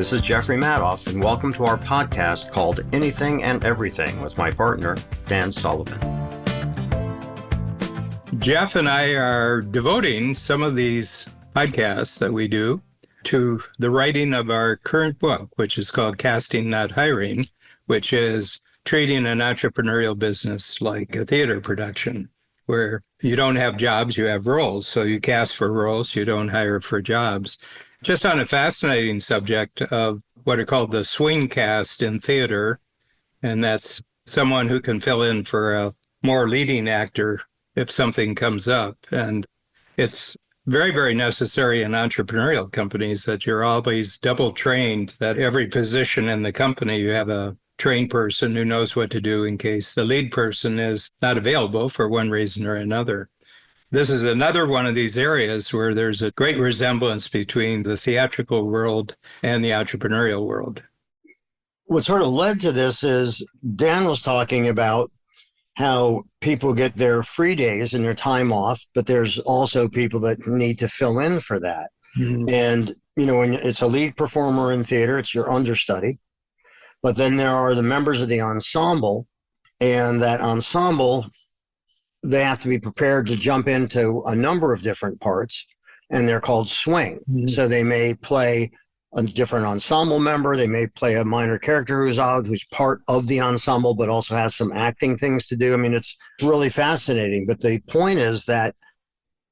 This is Jeffrey Madoff, and welcome to our podcast called Anything and Everything with my partner, Dan Sullivan. Jeff and I are devoting some of these podcasts that we do to the writing of our current book, which is called Casting, Not Hiring, which is treating an entrepreneurial business like a theater production, where you don't have jobs, you have roles. So you cast for roles, you don't hire for jobs. Just on a fascinating subject of what are called the swing cast in theater, and that's someone who can fill in for a more leading actor if something comes up. And it's very, very necessary in entrepreneurial companies that you're always double trained, that every position in the company, you have a trained person who knows what to do in case the lead person is not available for one reason or another. This is another one of these areas where there's a great resemblance between the theatrical world and the entrepreneurial world. What sort of led to this is Dan was talking about how people get their free days and their time off, but there's also people that need to fill in for that. Mm-hmm. And, when it's a lead performer in theater, it's your understudy. But then there are the members of the ensemble, and that ensemble, they have to be prepared to jump into a number of different parts, and they're called swing. Mm-hmm. So they may play a different ensemble member. They may play a minor character who's part of the ensemble, but also has some acting things to do. I mean, it's really fascinating. But the point is that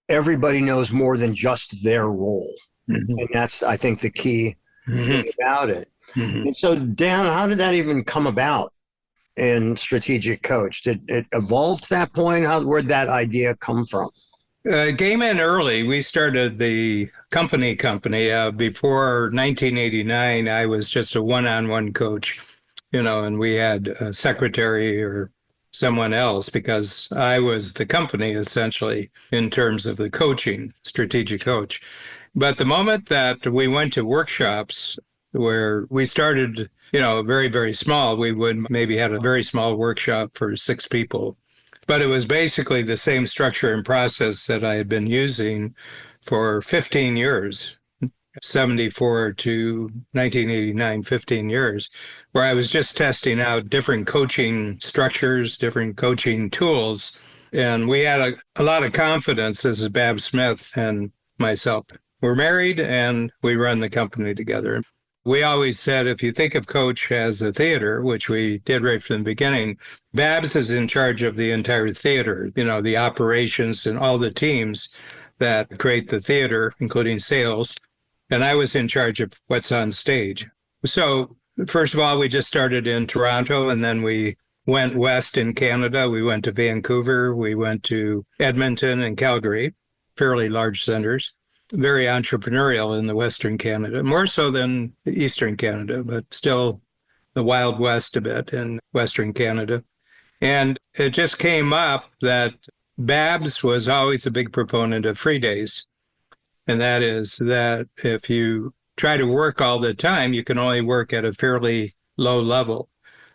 everybody knows more than just their role. Mm-hmm. And that's, I think, the key thing about it. Mm-hmm. And so, Dan, how did that even come about in Strategic Coach? Did it evolve to that point? Where'd that idea come from? It came in early. We started the company. Before 1989, I was just a one-on-one coach, and we had a secretary or someone else because I was the company essentially in terms of the coaching, Strategic Coach. But the moment that we went to workshops where we started, very, very small, we would maybe had a very small workshop for 6 people. But it was basically the same structure and process that I had been using for 15 years, 74 to 1989, 15 years, where I was just testing out different coaching structures, different coaching tools. And we had a lot of confidence. This is Bab Smith and myself. We're married and we run the company together. We always said, if you think of Coach as a theater, which we did right from the beginning, Babs is in charge of the entire theater, the operations and all the teams that create the theater, including sales. And I was in charge of what's on stage. So first of all, we just started in Toronto, and then we went west in Canada. We went to Vancouver. We went to Edmonton and Calgary, fairly large centers. Very entrepreneurial in the Western Canada, more so than the Eastern Canada, but still the Wild West a bit in Western Canada. And it just came up that Babs was always a big proponent of free days. And that is that if you try to work all the time, you can only work at a fairly low level.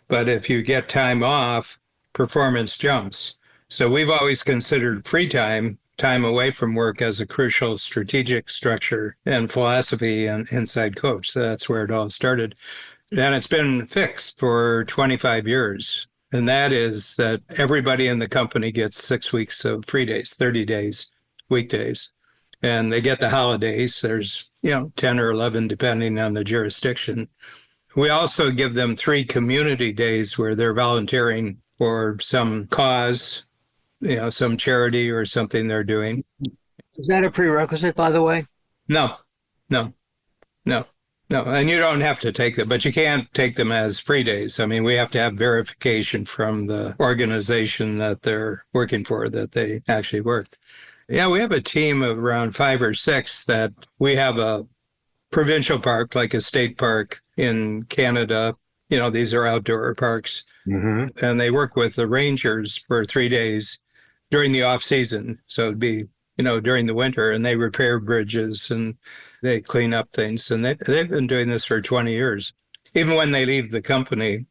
But if you get time off, performance jumps. So we've always considered free time away from work as a crucial strategic structure and philosophy and inside Coach. So that's where it all started. And it's been fixed for 25 years. And that is that everybody in the company gets 6 weeks of free days, 30 days, weekdays. And they get the holidays. There's, 10 or 11, depending on the jurisdiction. We also give them 3 community days where they're volunteering for some cause, some charity or something they're doing. Is that a prerequisite, by the way? No. And you don't have to take them, but you can't take them as free days. I mean, we have to have verification from the organization that they're working for that they actually work. Yeah, we have a team of around 5 or 6 that we have a provincial park, like a state park in Canada. These are outdoor parks. Mm-hmm. And they work with the rangers for 3 days during the off season. So it'd be, during the winter, and they repair bridges and they clean up things. And they've been doing this for 20 years. Even when they leave the company,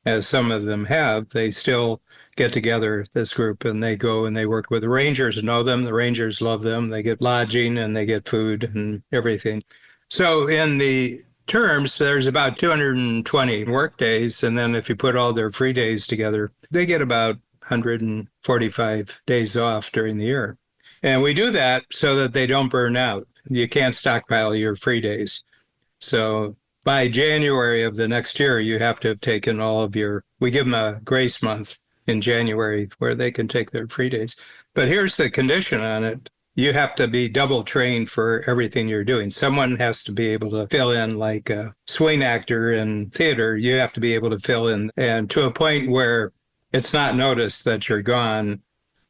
as some of them have, they still get together, this group, and they go and they work with the rangers, know them. The rangers love them. They get lodging and they get food and everything. So in the terms, there's about 220 work days. And then if you put all their free days together, they get about 145 days off during the year. And we do that so that they don't burn out. You can't stockpile your free days. So by January of the next year, you have to have taken all of we give them a grace month in January where they can take their free days. But here's the condition on it. You have to be double trained for everything you're doing. Someone has to be able to fill in like a swing actor in theater. You have to be able to fill in and to a point where it's not noticed that you're gone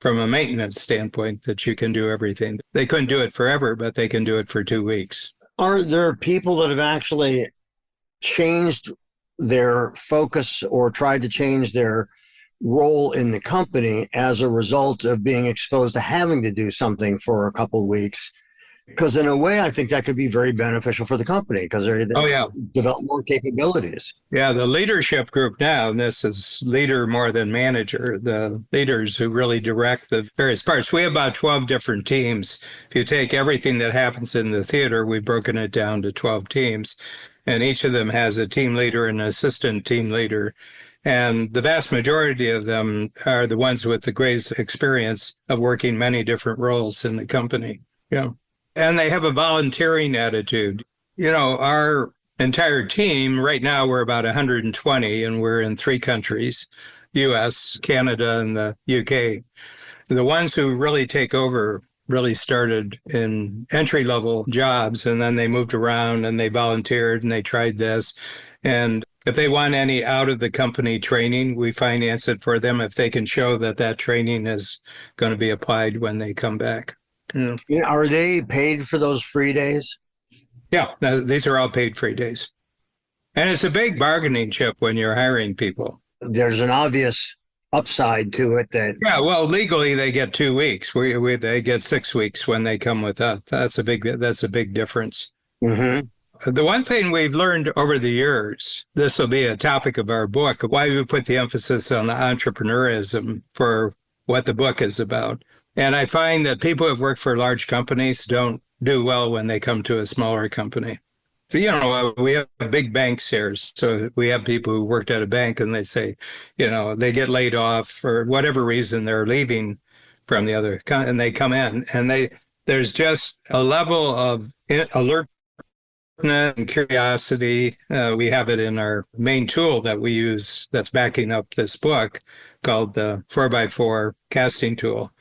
from a maintenance standpoint, that you can do everything. They couldn't do it forever, but they can do it for 2 weeks. Are there people that have actually changed their focus or tried to change their role in the company as a result of being exposed to having to do something for a couple of weeks? Because in a way, I think that could be very beneficial for the company because they develop more capabilities. Yeah, the leadership group now, and this is leader more than manager, the leaders who really direct the various parts. We have about 12 different teams. If you take everything that happens in the theater, we've broken it down to 12 teams, and each of them has a team leader and an assistant team leader. And the vast majority of them are the ones with the greatest experience of working many different roles in the company. Yeah. And they have a volunteering attitude. Our entire team, right now we're about 120 and we're in 3 countries, US, Canada, and the UK. The ones who really take over really started in entry-level jobs, and then they moved around and they volunteered and they tried this. And if they want any out of the company training, we finance it for them if they can show that that training is going to be applied when they come back. Yeah. Are they paid for those free days? Yeah, these are all paid free days. And it's a big bargaining chip when you're hiring people. There's an obvious upside to it that... Yeah, well, legally they get 2 weeks. They get 6 weeks when they come with us. That's a big difference. Mm-hmm. The one thing we've learned over the years, this will be a topic of our book, why we put the emphasis on entrepreneurism for what the book is about. And I find that people who have worked for large companies don't do well when they come to a smaller company. We have big banks here. So we have people who worked at a bank and they say, they get laid off for whatever reason they're leaving from the other, and they come in and there's just a level of alert and curiosity. We have it in our main tool that we use that's backing up this book called the 4x4 casting tool.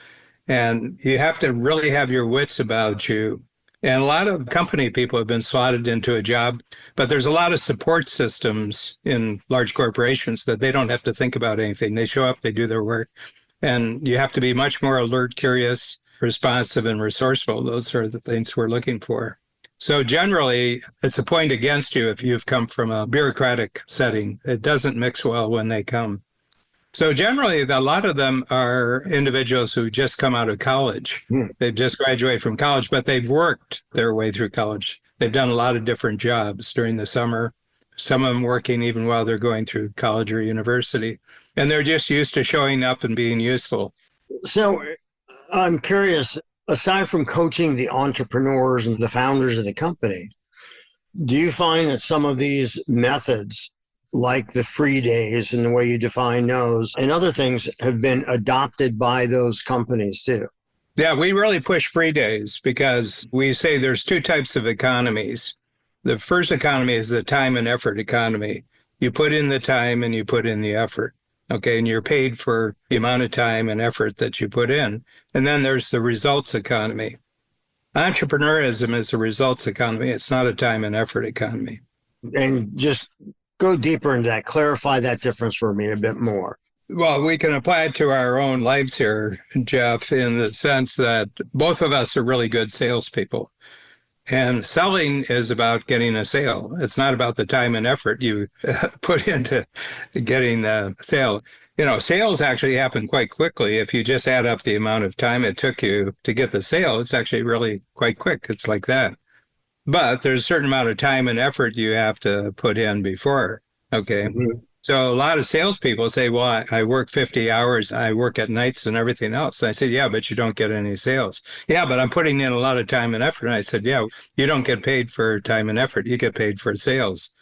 And you have to really have your wits about you. And a lot of company people have been slotted into a job, but there's a lot of support systems in large corporations that they don't have to think about anything. They show up, they do their work, and you have to be much more alert, curious, responsive, and resourceful. Those are the things we're looking for. So generally, it's a point against you if you've come from a bureaucratic setting. It doesn't mix well when they come. So generally, a lot of them are individuals who just come out of college. They've just graduated from college, but they've worked their way through college. They've done a lot of different jobs during the summer, some of them working even while they're going through college or university. And they're just used to showing up and being useful. So I'm curious, aside from coaching the entrepreneurs and the founders of the company, do you find that some of these methods, like the free days and the way you define those and other things, have been adopted by those companies too? Yeah, we really push free days because we say there's 2 types of economies. The first economy is the time and effort economy. You put in the time and you put in the effort. Okay, and you're paid for the amount of time and effort that you put in. And then there's the results economy. Entrepreneurism is a results economy. It's not a time and effort economy. And just go deeper into that, clarify that difference for me a bit more. Well, we can apply it to our own lives here, Jeff, in the sense that both of us are really good salespeople. And selling is about getting a sale. It's not about the time and effort you put into getting the sale. Sales actually happen quite quickly. If you just add up the amount of time it took you to get the sale, it's actually really quite quick. It's like that. But there's a certain amount of time and effort you have to put in before. Okay. Mm-hmm. So a lot of salespeople say, well, I work 50 hours. I work at nights and everything else. And I said, yeah, but you don't get any sales. Yeah, but I'm putting in a lot of time and effort. And I said, yeah, you don't get paid for time and effort. You get paid for sales.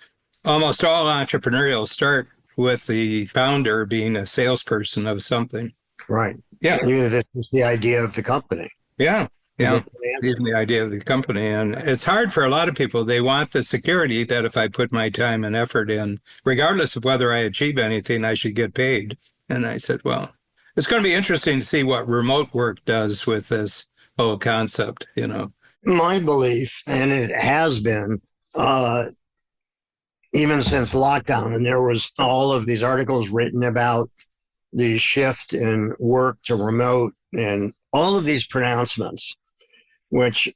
Almost all entrepreneurial start with the founder being a salesperson of something. Right. Yeah. Even if it's the idea of the company. Yeah. Yeah. Answer. Even the idea of the company. And it's hard for a lot of people. They want the security that if I put my time and effort in, regardless of whether I achieve anything, I should get paid. And I said, well, it's going to be interesting to see what remote work does with this whole concept, you know. My belief, and it has been, even since lockdown, and there was all of these articles written about the shift in work to remote and all of these pronouncements, which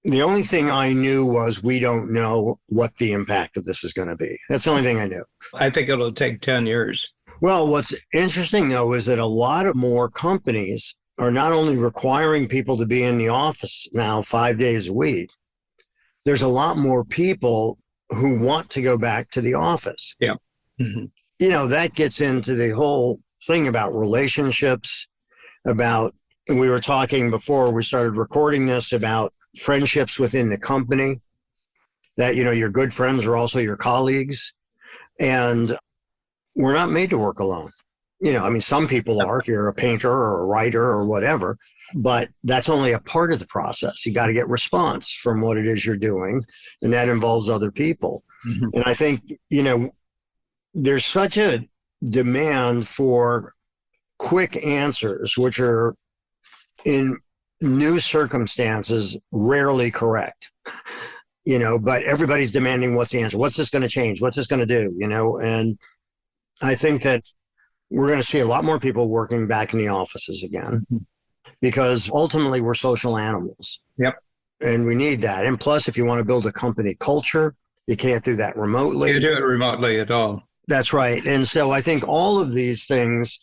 the only thing I knew was we don't know what the impact of this is going to be. That's the only thing I knew. I think it'll take 10 years. Well, what's interesting, though, is that a lot of more companies are not only requiring people to be in the office now 5 days a week, there's a lot more people who want to go back to the office. Yeah. Mm-hmm. You know, that gets into the whole thing about relationships, about, we were talking before we started recording this about friendships within the company, that, you know, your good friends are also your colleagues. And we're not made to work alone. You know, I mean, some people are, if you're a painter or a writer or whatever, but that's only a part of the process. You got to get response from what it is you're doing, and that involves other people. Mm-hmm. And I think, you know, there's such a demand for quick answers, which are in new circumstances rarely correct, you know, but everybody's demanding what's the answer? What's this going to change? What's this going to do? You know, and I think that we're going to see a lot more people working back in the offices again, mm-hmm. because ultimately we're social animals. Yep. And we need that. And plus, if you want to build a company culture, you can't do that remotely. You do it remotely at all. That's right. And so I think all of these things,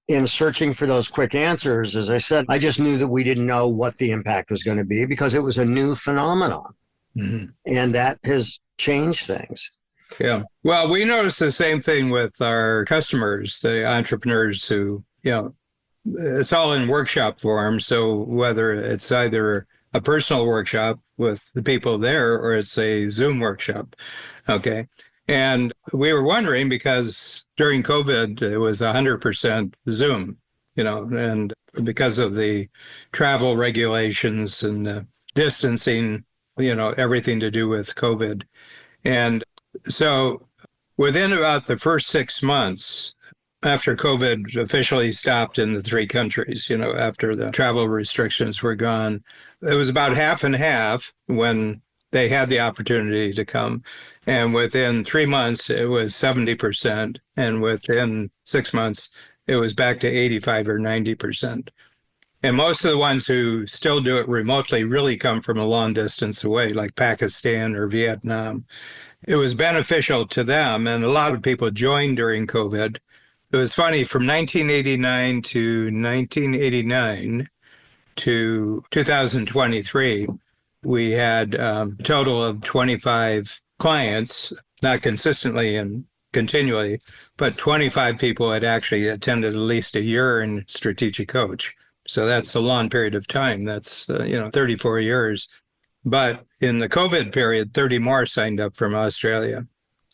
in searching for those quick answers, as I said, I just knew that we didn't know what the impact was going to be because it was a new phenomenon. Mm-hmm. And that has changed things. Yeah. Well, we noticed the same thing with our customers, the entrepreneurs who, you know, it's all in workshop form. So whether it's either a personal workshop with the people there or it's a Zoom workshop. Okay. And we were wondering because during COVID, it was 100% Zoom, you know, and because of the travel regulations and the distancing, you know, everything to do with COVID. And so within about the first 6 months after COVID officially stopped in the 3 countries, you know, after the travel restrictions were gone, it was about half and half when they had the opportunity to come. And within 3 months, it was 70%. And within 6 months, it was back to 85 or 90%. And most of the ones who still do it remotely really come from a long distance away, like Pakistan or Vietnam. It was beneficial to them. And a lot of people joined during COVID. It was funny, from 1989 to 1989 to 2023, we had a total of 25 clients, not consistently and continually, but 25 people had actually attended at least a year in Strategic Coach. So that's a long period of time. That's, 34 years. But in the COVID period, 30 more signed up from Australia.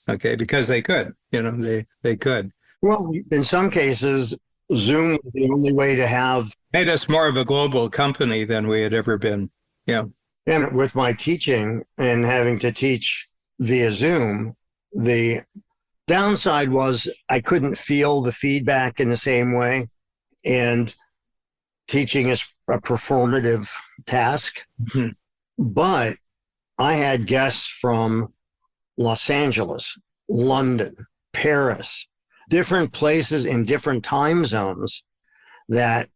Okay, because they could, they could. Well, in some cases, Zoom was the only way to have... Made us more of a global company than we had ever been. Yeah. And with my teaching and having to teach via Zoom, the downside was I couldn't feel the feedback in the same way. And teaching is a performative task. Mm-hmm. But I had guests from Los Angeles, London, Paris, different places in different time zones that,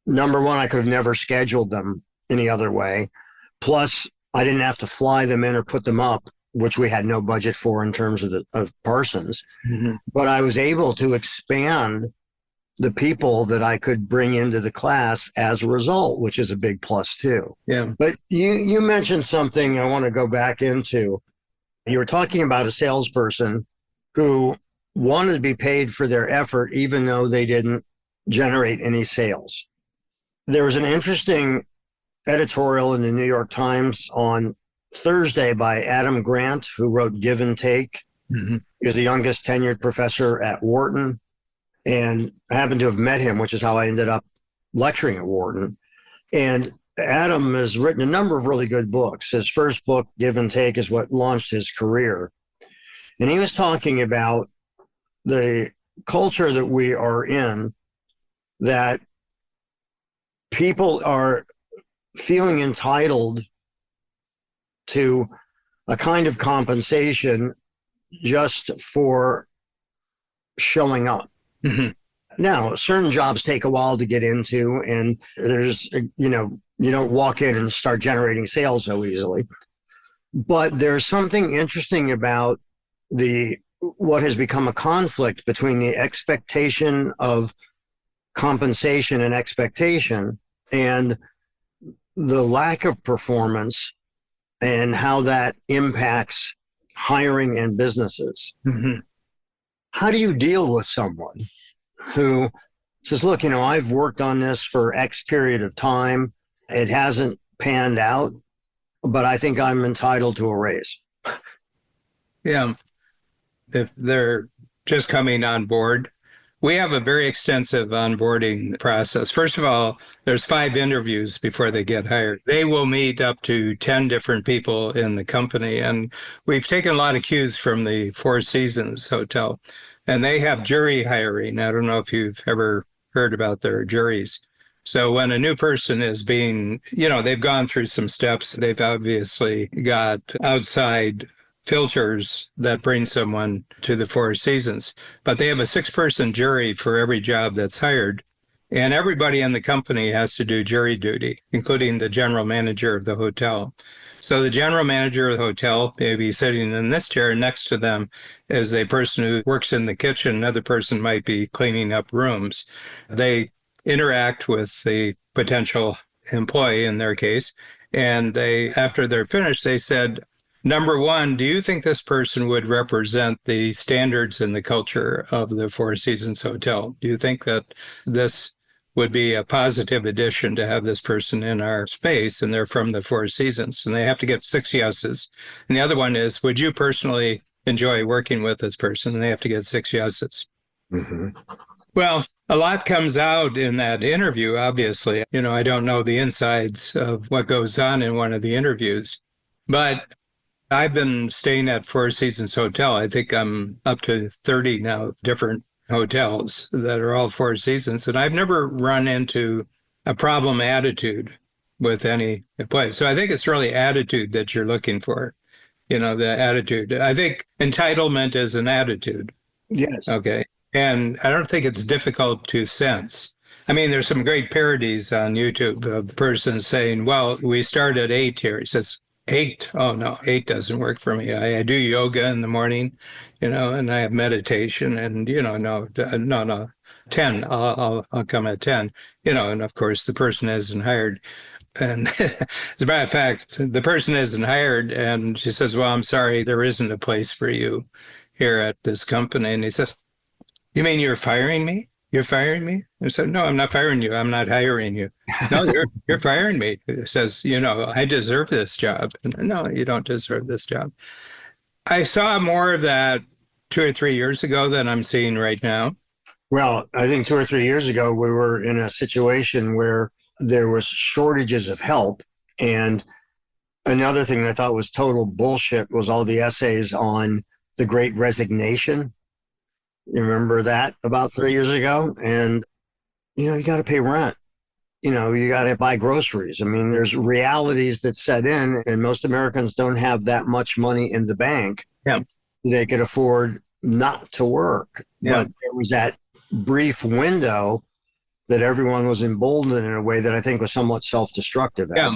number one, I could have never scheduled them any other way. Plus, I didn't have to fly them in or put them up, which we had no budget for in terms of persons. Mm-hmm. But I was able to expand the people that I could bring into the class as a result, which is a big plus too. Yeah. But you mentioned something I want to go back into. You were talking about a salesperson who wanted to be paid for their effort, even though they didn't generate any sales. There was an interesting editorial in the New York Times on Thursday by Adam Grant, who wrote Give and Take. Mm-hmm. He was the youngest tenured professor at Wharton. And I happened to have met him, which is how I ended up lecturing at Wharton. And Adam has written a number of really good books. His first book, Give and Take, is what launched his career. And he was talking about the culture that we are in, that people are feeling entitled to a kind of compensation just for showing up. Mm-hmm. Now, certain jobs take a while to get into, and there's, you don't walk in and start generating sales so easily. But there's something interesting about what has become a conflict between the expectation of compensation and expectation and the lack of performance and how that impacts hiring and businesses. Mm-hmm. How do you deal with someone who says, look, I've worked on this for X period of time. It hasn't panned out, but I think I'm entitled to a raise. Yeah. If they're just coming on board, we have a very extensive onboarding process. First of all, there's 5 interviews before they get hired. They will meet up to 10 different people in the company. And we've taken a lot of cues from the Four Seasons Hotel, and they have jury hiring. I don't know if you've ever heard about their juries. So when a new person is being, they've gone through some steps, they've obviously got outside filters that bring someone to the Four Seasons, but they have a 6-person jury for every job that's hired. And everybody in the company has to do jury duty, including the general manager of the hotel. So the general manager of the hotel may be sitting in this chair. Next to them is a person who works in the kitchen. Another person might be cleaning up rooms. They interact with the potential employee in their case. And after they're finished, they said, number one, do you think this person would represent the standards and the culture of the Four Seasons Hotel? Do you think that this would be a positive addition to have this person in our space, and they're from the Four Seasons? And they have to get 6 yeses. And the other one is, would you personally enjoy working with this person? And they have to get 6 yeses. Mm-hmm. Well, a lot comes out in that interview, obviously. I don't know the insides of what goes on in one of the interviews, but I've been staying at Four Seasons Hotel. I think I'm up to 30 now, different hotels that are all Four Seasons. And I've never run into a problem attitude with any place. So I think it's really attitude that you're looking for, the attitude. I think entitlement is an attitude. Yes. Okay. And I don't think it's difficult to sense. I mean, there's some great parodies on YouTube of the person saying, well, we start at 8 here. He says, 8? Oh, no, 8 doesn't work for me. I do yoga in the morning, and I have meditation and, no, 10, I'll come at 10, and of course the person isn't hired. And as a matter of fact, the person isn't hired, and she says, well, I'm sorry, there isn't a place for you here at this company. And he says, you mean you're firing me? You're firing me? I said, no, I'm not firing you. I'm not hiring you. No, you're firing me. It says, I deserve this job. No, you don't deserve this job. I saw more of that 2 or 3 years ago than I'm seeing right now. Well, I think 2 or 3 years ago, we were in a situation where there was shortages of help. And another thing that I thought was total bullshit was all the essays on the Great Resignation. You remember that about 3 years ago? And, you got to pay rent. You got to buy groceries. I mean, there's realities that set in, and most Americans don't have that much money in the bank. Yeah. They could afford not to work. Yeah. But there was that brief window that everyone was emboldened in a way that I think was somewhat self-destructive. Yeah.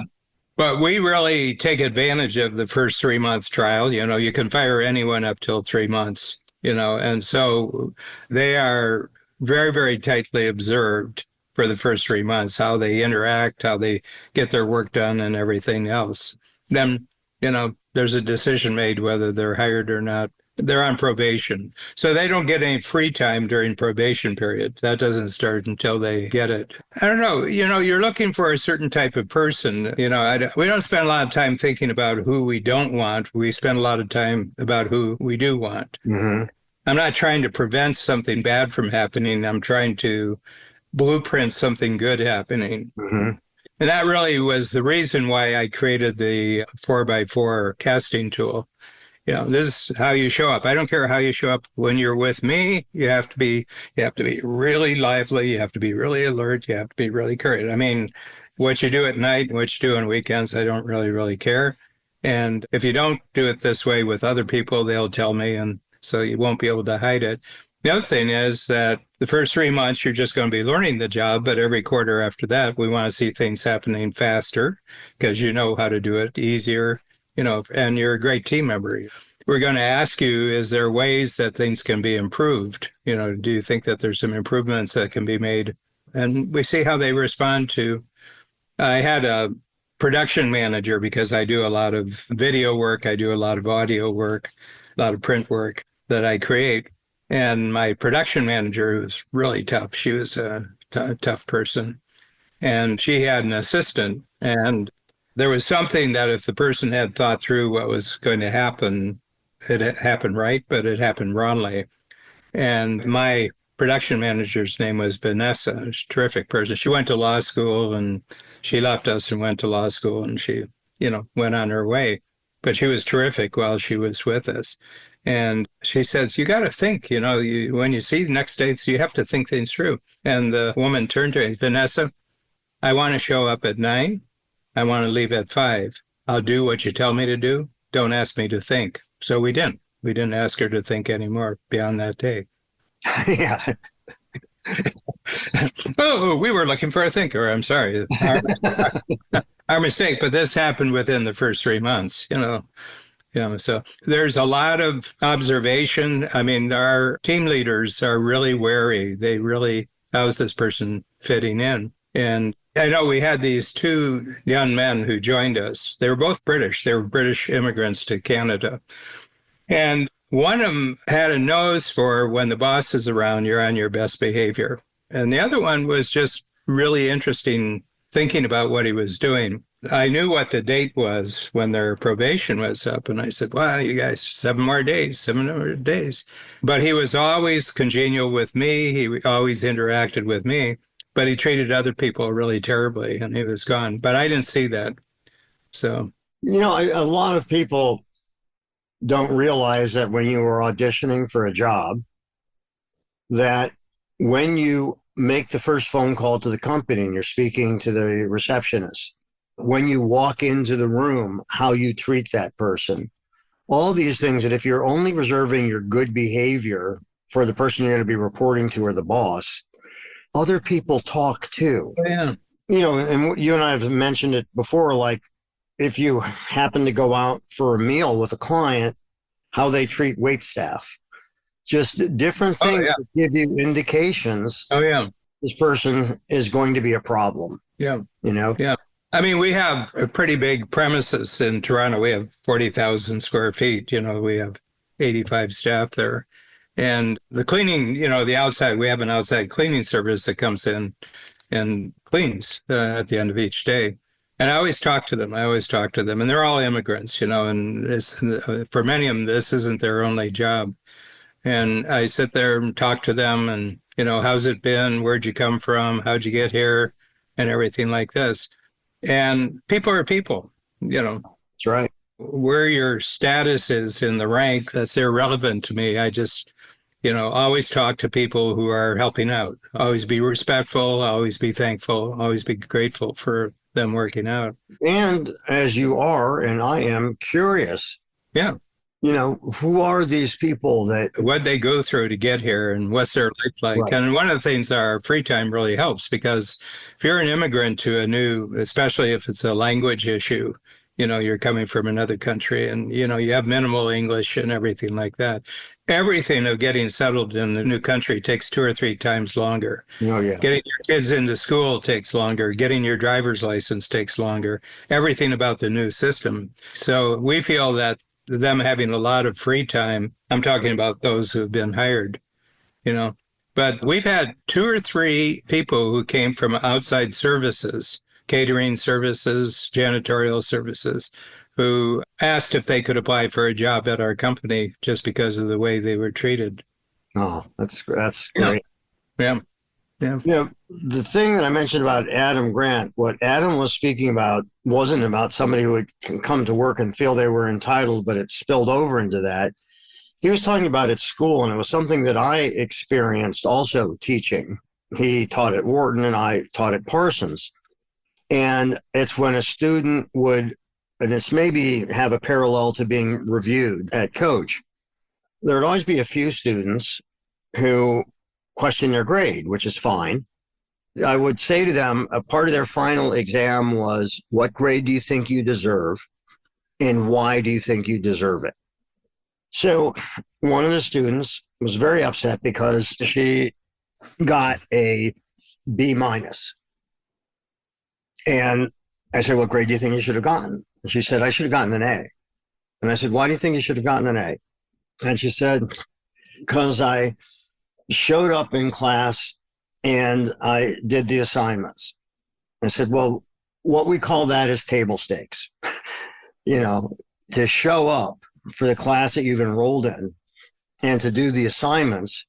But we really take advantage of the first 3-month trial. You can fire anyone up till 3 months. And so they are very, very tightly observed for the first 3 months, how they interact, how they get their work done and everything else. Then, there's a decision made whether they're hired or not. They're on probation. So they don't get any free time during probation period. That doesn't start until they get it. I don't know. You're looking for a certain type of person. We don't spend a lot of time thinking about who we don't want. We spend a lot of time about who we do want. Mm-hmm. I'm not trying to prevent something bad from happening. I'm trying to blueprint something good happening. Mm-hmm. And that really was the reason why I created the 4x4 casting tool. This is how you show up. I don't care how you show up. When you're with me, you have to be really lively. You have to be really alert. You have to be really courteous. I mean, what you do at night, what you do on weekends, I don't really care. And if you don't do it this way with other people, they'll tell me, and so you won't be able to hide it. The other thing is that the first 3 months, you're just going to be learning the job, but every quarter after that, we want to see things happening faster because you know how to do it easier, and you're a great team member. We're going to ask you, is there ways that things can be improved? Do you think that there's some improvements that can be made? And we see how they respond to. I had a production manager because I do a lot of video work. I do a lot of audio work, a lot of print work that I create. And my production manager was really tough. She was a tough person. And she had an assistant. And there was something that if the person had thought through what was going to happen, it happened right, but it happened wrongly. And my production manager's name was Vanessa. She's a terrific person. She went to law school and she left us and went to law school and she, went on her way. But she was terrific while she was with us. And she says, you got to think, when you see next dates, you have to think things through. And the woman turned to me, Vanessa, I want to show up at 9. I want to leave at 5. I'll do what you tell me to do. Don't ask me to think. So we didn't. We didn't ask her to think anymore beyond that day. Yeah. Oh, we were looking for a thinker. I'm sorry. Our mistake. But this happened within the first 3 months, so there's a lot of observation. I mean, our team leaders are really wary. They really, how's this person fitting in? And I know we had these 2 young men who joined us. They were both British. They were British immigrants to Canada. And one of them had a nose for when the boss is around, you're on your best behavior. And the other one was just really interesting thinking about what he was doing. I knew what the date was when their probation was up. And I said, well, you guys, 7 more days. But he was always congenial with me. He always interacted with me. But he treated other people really terribly and he was gone. But I didn't see that. So, a lot of people don't realize that when you are auditioning for a job, that when you make the first phone call to the company and you're speaking to the receptionist, when you walk into the room, how you treat that person, all these things that if you're only reserving your good behavior for the person you're going to be reporting to or the boss, other people talk too. Yeah. And you and I have mentioned it before, like if you happen to go out for a meal with a client, how they treat wait staff, just different things that give you indications. Oh, yeah. This person is going to be a problem. Yeah. Yeah. I mean, we have a pretty big premises in Toronto. We have 40,000 square feet. We have 85 staff there. And the cleaning, the outside, we have an outside cleaning service that comes in and cleans at the end of each day. And I always talk to them. And they're all immigrants, and for many of them, this isn't their only job. And I sit there and talk to them and, how's it been? Where'd you come from? How'd you get here? And everything like this. And people are people, That's right. Where your status is in the rank, that's irrelevant to me. I just, always talk to people who are helping out. Always be respectful, always be thankful, always be grateful for them working out. And as you are, and I am curious. Yeah. Who are these people what they go through to get here and what's their life like? Right. And one of the things our free time really helps, because if you're an immigrant to a new, especially if it's a language issue, you're coming from another country and, you have minimal English and everything like that. Everything of getting settled in the new country takes 2 or 3 times longer. Oh, yeah. Getting your kids into school takes longer. Getting your driver's license takes longer. Everything about the new system. So we feel that them having a lot of free time. I'm talking about those who have been hired, you know. But we've had 2 or 3 people who came from outside services, catering services, janitorial services, who asked if they could apply for a job at our company just because of the way they were treated. Oh, that's Yeah. great. Yeah. Yeah. You know, the thing that I mentioned about Adam Grant, what Adam was speaking about wasn't about somebody who would come to work and feel they were entitled, but it spilled over into that. He was talking about at school, and it was something that I experienced also teaching. He taught at Wharton and I taught at Parsons. And it's when a student would, and it's maybe have a parallel to being reviewed at Coach, there would always be a few students who question their grade, which is fine. I would say to them, a part of their final exam was, what grade do you think you deserve? And why do you think you deserve it? So one of the students was very upset because she got a B minus. And I said, what grade do you think you should have gotten? And she said, I should have gotten an A. And I said, why do you think you should have gotten an A? And she said, because I showed up in class and I did the assignments. I said, well, what we call that is table stakes. To show up for the class that you've enrolled in and to do the assignments,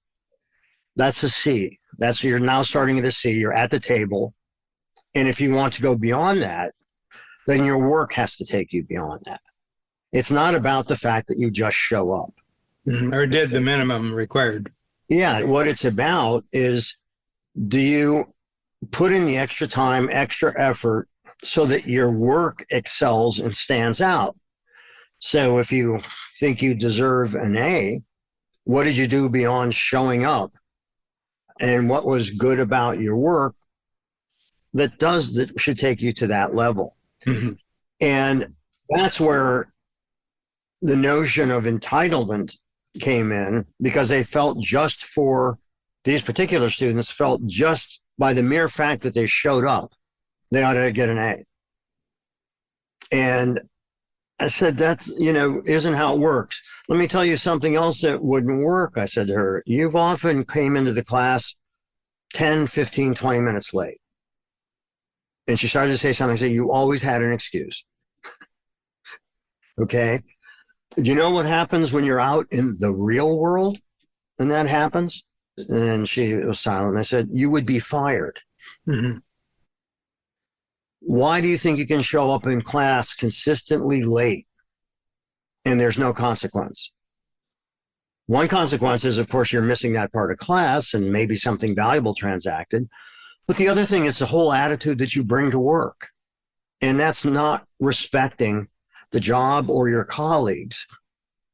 that's a C. You're now starting at a C. You're at the table. And if you want to go beyond that, then your work has to take you beyond that. It's not about the fact that you just show up. Or did the minimum required. Yeah, what it's about is, do you put in the extra time, extra effort so that your work excels and stands out? So if you think you deserve an A, what did you do beyond showing up? And what was good about your work that should take you to that level? Mm-hmm. And that's where the notion of entitlement came in, because they felt just for these particular students, felt just by the mere fact that they showed up, they ought to get an A. And I said, that's, isn't how it works. Let me tell you something else that wouldn't work. I said to her, you've often came into the class 10, 15, 20 minutes late. And she started to say something. I said, you always had an excuse. Okay. Do you know what happens when you're out in the real world and that happens? And she was silent. I said, you would be fired. Mm-hmm. Why do you think you can show up in class consistently late and there's no consequence? One consequence is, of course, you're missing that part of class and maybe something valuable transacted. But the other thing is the whole attitude that you bring to work. And that's not respecting the job or your colleagues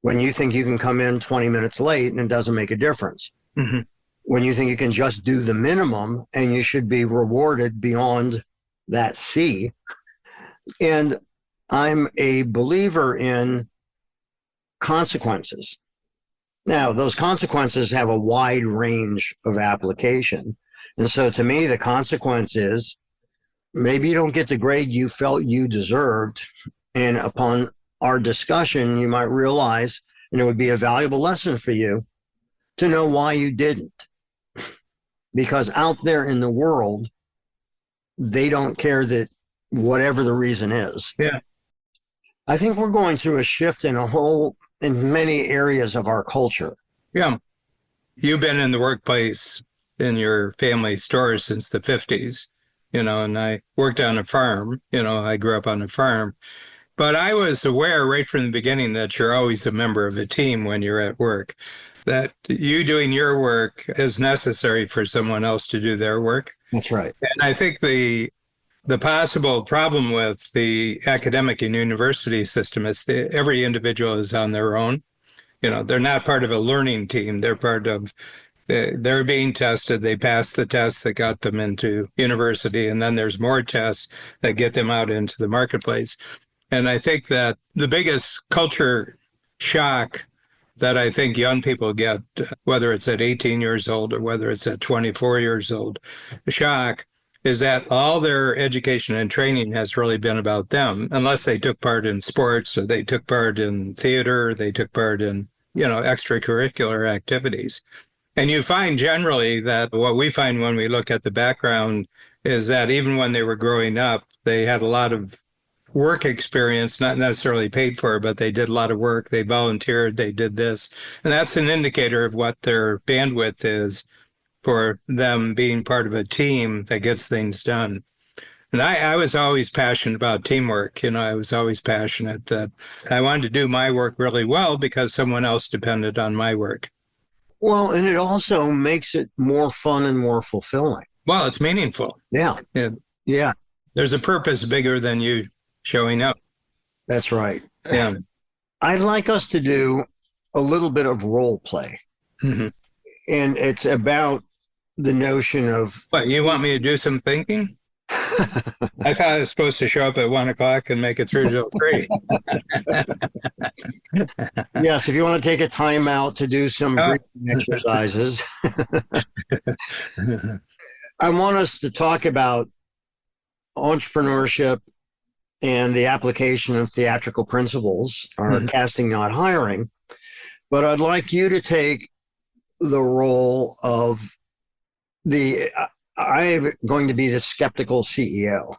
when you think you can come in 20 minutes late and it doesn't make a difference. Mm-hmm. When you think you can just do the minimum and you should be rewarded beyond that C. And I'm a believer in consequences. Now, those consequences have a wide range of application. And so to me, the consequence is maybe you don't get the grade you felt you deserved. And upon our discussion, you might realize, and it would be a valuable lesson for you to know why you didn't. Because out there in the world, they don't care that whatever the reason is. Yeah. I think we're going through a shift in many areas of our culture. Yeah. You've been in the workplace in your family store since the 50s, and I worked on a farm, I grew up on a farm, but I was aware right from the beginning that you're always a member of a team when you're at work, that you doing your work is necessary for someone else to do their work. That's right. And I think the possible problem with the academic and university system is that every individual is on their own. They're not part of a learning team. They're being tested. They passed the tests that got them into university, and then there's more tests that get them out into the marketplace. And I think that the biggest culture shock that I think young people get, whether it's at 18 years old or whether it's at 24 years old, shock is that all their education and training has really been about them, unless they took part in sports or they took part in theater, they took part in, extracurricular activities. And you find generally that what we find when we look at the background is that even when they were growing up, they had a lot of work experience, not necessarily paid for, but they did a lot of work. They volunteered, they did this. And that's an indicator of what their bandwidth is for them being part of a team that gets things done. And I was always passionate about teamwork. I was always passionate that I wanted to do my work really well because someone else depended on my work. Well, and it also makes it more fun and more fulfilling. Well, it's meaningful. Yeah. Yeah. There's a purpose bigger than you showing up. That's right. Yeah. I'd like us to do a little bit of role play. Mm-hmm. And it's about the notion of... What, you want me to do some thinking? I thought I was supposed to show up at 1:00 and make it through till 3. Yes, if you want to take a time out to do some breathing exercises. I want us to talk about entrepreneurship and the application of theatrical principles, or casting, not hiring. But I'd like you to take the role of I'm going to be the skeptical CEO,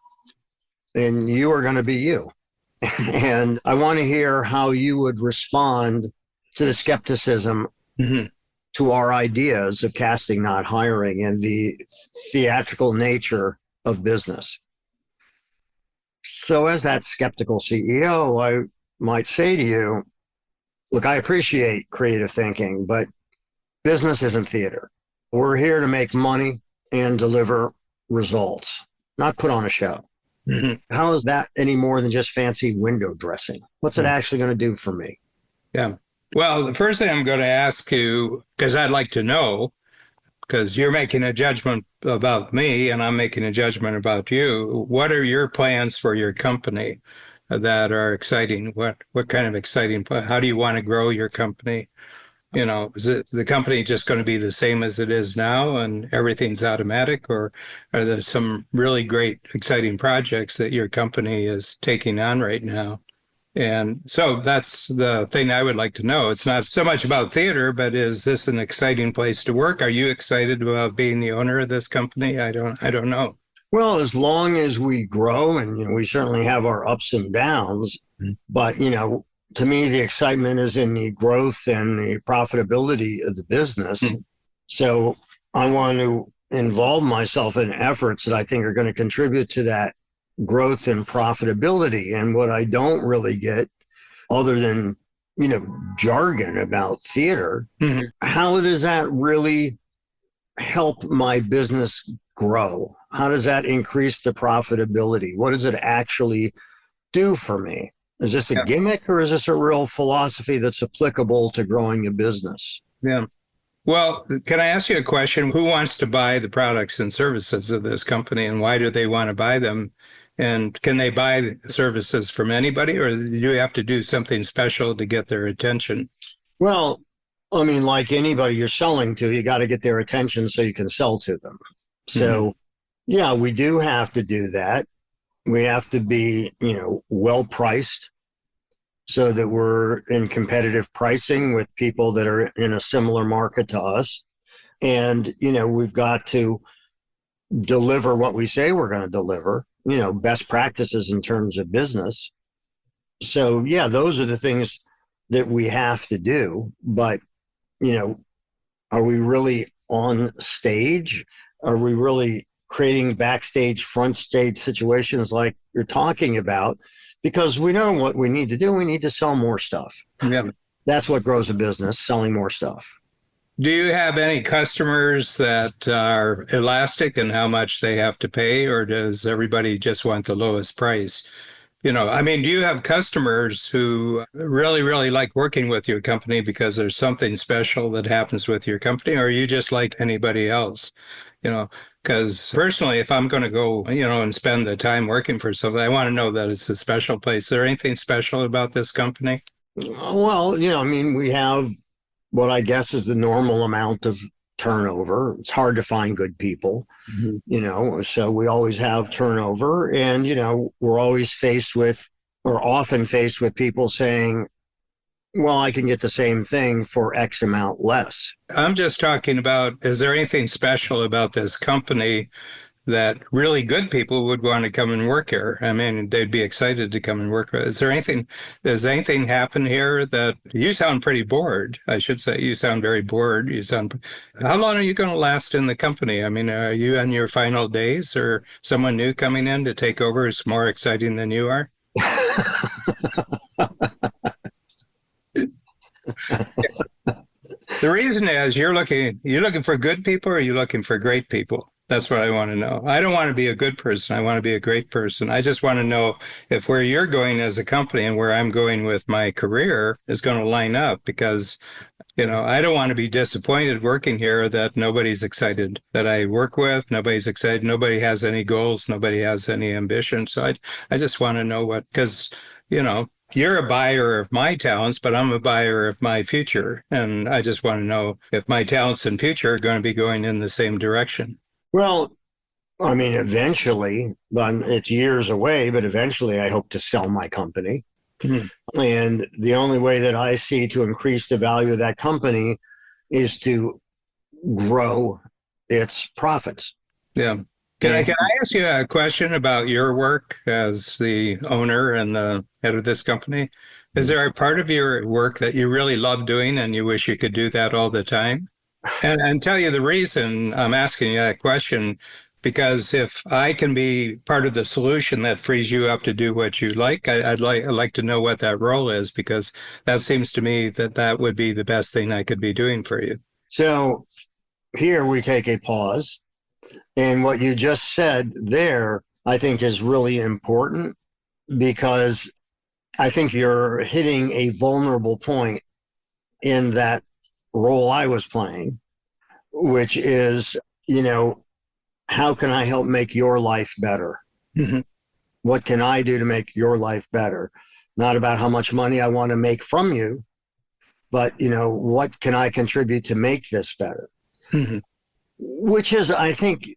and you are going to be you. And I want to hear how you would respond to the skepticism to our ideas of casting, not hiring, and the theatrical nature of business. So as that skeptical CEO, I might say to you, look, I appreciate creative thinking, but business isn't theater. We're here to make money and deliver results, not put on a show. How is that any more than just fancy window dressing? What's it actually going to do for me? Yeah. Well, the first thing I'm going to ask you, because I'd like to know, because you're making a judgment about me and I'm making a judgment about you. What are your plans for your company that are exciting? What kind of exciting, how do you want to grow your company? Is the company just going to be the same as it is now and everything's automatic, or are there some really great, exciting projects that your company is taking on right now? And so that's the thing I would like to know. It's not so much about theater, but is this an exciting place to work? Are you excited about being the owner of this company? I don't know. Well, as long as we grow, and we certainly have our ups and downs, but to me, the excitement is in the growth and the profitability of the business. So I want to involve myself in efforts that I think are going to contribute to that growth and profitability. And what I don't really get, other than, jargon about theater, how does that really help my business grow? How does that increase the profitability? What does it actually do for me? Is this a gimmick, or is this a real philosophy that's applicable to growing a business? Yeah. Well, can I ask you a question? Who wants to buy the products and services of this company, and why do they want to buy them? And can they buy services from anybody, or do you have to do something special to get their attention? Well, I mean, like anybody you're selling to, you got to get their attention so you can sell to them. So, yeah, we do have to do that. We have to be, well priced so that we're in competitive pricing with people that are in a similar market to us. And, we've got to deliver what we say we're going to deliver, best practices in terms of business. So, yeah, those are the things that we have to do. But, are we really on stage? Are we really creating backstage, front stage situations like you're talking about? Because we know what we need to do. We need to sell more stuff. Yeah. That's what grows a business, selling more stuff. Do you have any customers that are elastic in how much they have to pay, or does everybody just want the lowest price? Do you have customers who really, really like working with your company because there's something special that happens with your company, or are you just like anybody else? Because personally, if I'm going to go, and spend the time working for something, I want to know that it's a special place. Is there anything special about this company? Well, we have what I guess is the normal amount of turnover. It's hard to find good people, Mhm. so we always have turnover. And, we're always faced with, or often faced with people saying, well, I can get the same thing for X amount less. I'm just talking about, is there anything special about this company that really good people would want to come and work here? I mean, they'd be excited to come and work. Does anything happen here that you sound pretty bored? I should say you sound very bored. How long are you going to last in the company? I mean, are you on your final days or someone new coming in to take over is more exciting than you are? The reason is you're looking for good people or are you looking for great people? That's what I want to know. I don't want to be a good person. I want to be a great person. I just want to know if where you're going as a company and where I'm going with my career is going to line up because, I don't want to be disappointed working here that nobody's excited that I work with. Nobody's excited. Nobody has any goals. Nobody has any ambition. So I just want to know because, you're a buyer of my talents, but I'm a buyer of my future. And I just want to know if my talents and future are going to be going in the same direction. Well, I mean, eventually, but it's years away, but eventually I hope to sell my company. Mhm. And the only way that I see to increase the value of that company is to grow its profits. Yeah. Can I ask you a question about your work as the owner and the head of this company? Is there a part of your work that you really love doing and you wish you could do that all the time? And tell you the reason I'm asking you that question, because if I can be part of the solution that frees you up to do what you like, I'd like to know what that role is, because that seems to me that would be the best thing I could be doing for you. So here we take a pause. And what you just said there, I think is really important because I think you're hitting a vulnerable point in that role I was playing, which is, how can I help make your life better? Mhm. What can I do to make your life better? Not about how much money I want to make from you, but, what can I contribute to make this better? Mhm. Which is, I think,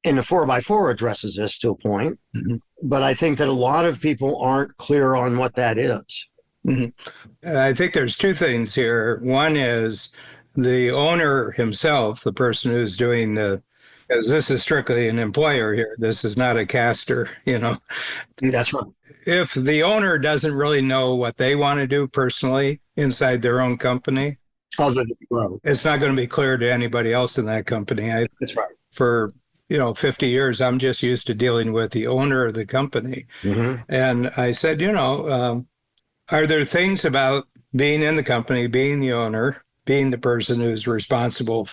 in the 4x4 addresses this to a point, Mhm. but I think that a lot of people aren't clear on what that is. Mhm. I think there's two things here. One is the owner himself, the person who's doing because this is strictly an employer here. This is not a caster. That's right. If the owner doesn't really know what they want to do personally inside their own company, Other than grow. it's not going to be clear to anybody else in that company. That's right. For 50 years, I'm just used to dealing with the owner of the company. Mm-hmm. And I said, are there things about being in the company, being the owner, being the person who's responsible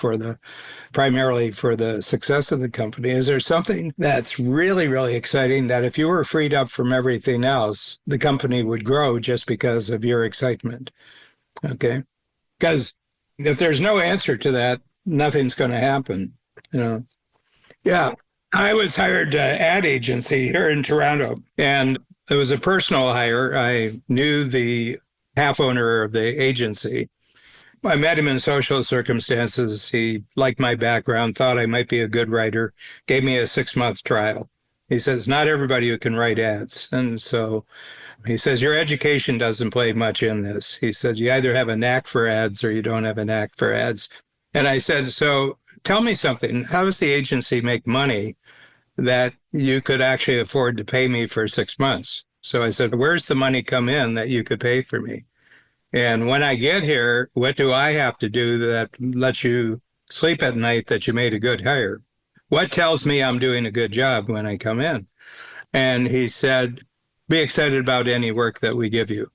primarily for the success of the company? Is there something that's really, really exciting that if you were freed up from everything else, the company would grow just because of your excitement? Okay. Because if there's no answer to that, nothing's going to happen. You know, yeah. I was hired ad agency here in Toronto, and it was a personal hire. I knew the half owner of the agency. I met him in social circumstances. He liked my background, thought I might be a good writer, gave me a 6-month trial. He says, not everybody who can write ads. And so he says, your education doesn't play much in this. He said, you either have a knack for ads or you don't have a knack for ads. And I said, so tell me something. How does the agency make money that you could actually afford to pay me for 6 months? So I said, where's the money come in that you could pay for me? And when I get here, what do I have to do that lets you sleep at night that you made a good hire? What tells me I'm doing a good job when I come in? And he said, be excited about any work that we give you.